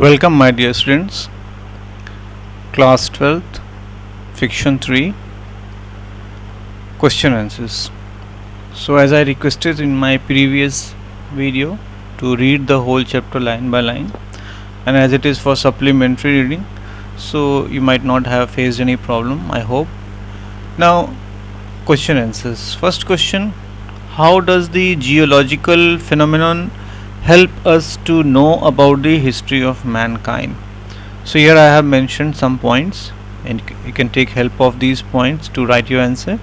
Welcome, my dear students. Class 12th, Fiction 3, Question Answers. So, as I requested in my previous video to read the whole chapter line by line, and as it is for supplementary reading, so you might not have faced any problem, I hope. Now, question answers. First question: how does the geological phenomenon help us to know about the history of mankind? So here I have mentioned some points and you can take help of these points to write your answer.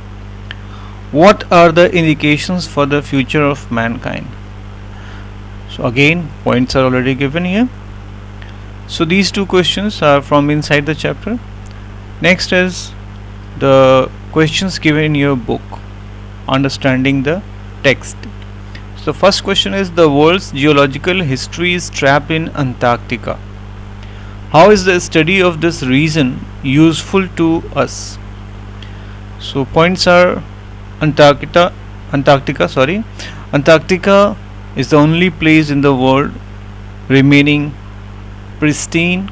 What are the indications for the future of mankind? So again, points are already given here. So these two questions are from inside the chapter. Next is the questions given in your book, understanding the text. So first question is: the world's geological history is trapped in Antarctica. How is the study of this region useful to us? So points are: Antarctica is the only place in the world remaining pristine,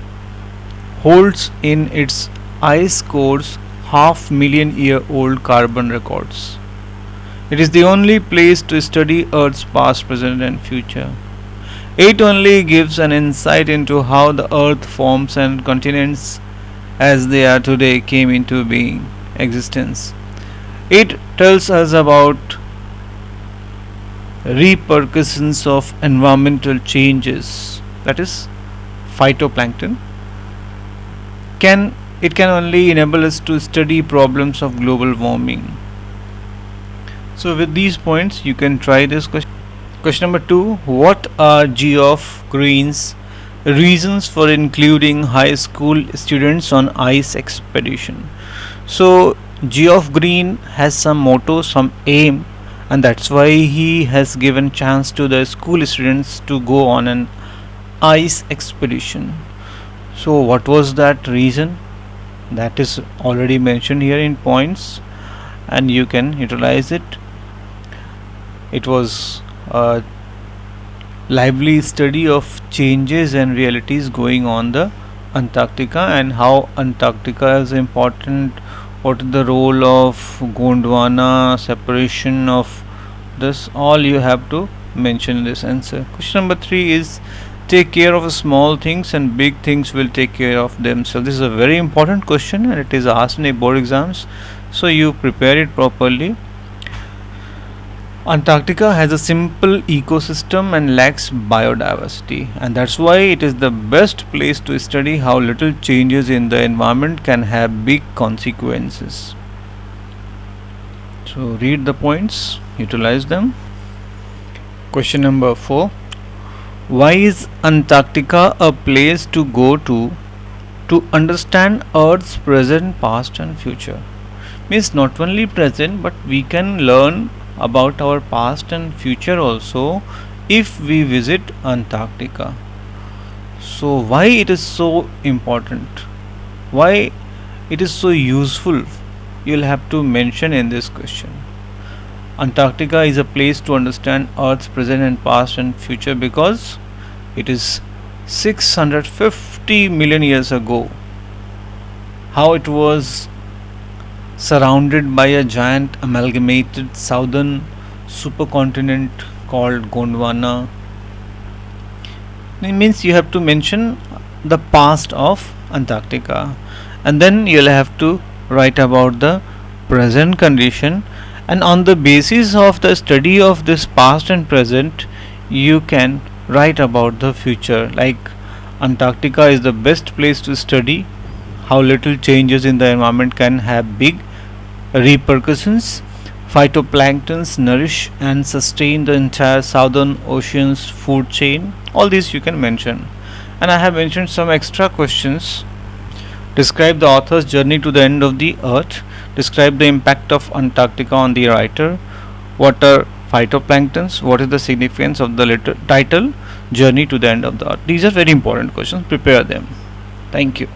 holds in its ice cores 500,000-year-old carbon records. It is the only place to study Earth's past, present and future. It only gives an insight into how the Earth forms and continents as they are today came into existence. It tells us about repercussions of environmental changes, that is phytoplankton. It can only enable us to study problems of global warming. So with these points you can try this question. Question number 2: what are Geoff Green's reasons for including high school students on ice expedition? So Geoff Green has some motto, some aim, and that's why he has given chance to the school students to go on an ice expedition. So what was that reason? That is already mentioned here in points and you can utilize it. It was a lively study of changes and realities going on the Antarctica and how Antarctica is important. What is the role of Gondwana, separation of this? All you have to mention in this answer. Question number 3 is: take care of small things and big things will take care of themselves. This is a very important question and it is asked in a board exams, so you prepare it properly. Antarctica has a simple ecosystem and lacks biodiversity, and that's why it is the best place to study how little changes in the environment can have big consequences. So read the points, utilize them. Question number 4: why is Antarctica a place to go to understand Earth's present, past and future? Means not only present, but we can learn about our past and future also if we visit Antarctica. So why it is so important, why it is so useful, you'll have to mention in this question. Antarctica is a place to understand Earth's present and past and future because it is 650 million years ago. How it was surrounded by a giant amalgamated southern supercontinent called Gondwana. It means you have to mention the past of Antarctica and then you'll have to write about the present condition, and on the basis of the study of this past and present you can write about the future. Like Antarctica is the best place to study how little changes in the environment can have big repercussions. Phytoplanktons nourish and sustain the entire southern ocean's food chain. All these you can mention. And I have mentioned some extra questions. Describe the author's journey to the end of the earth. Describe the impact of Antarctica on the writer. What are phytoplanktons? What is the significance of the title Journey to the End of the Earth? These are very important questions. Prepare them. Thank you.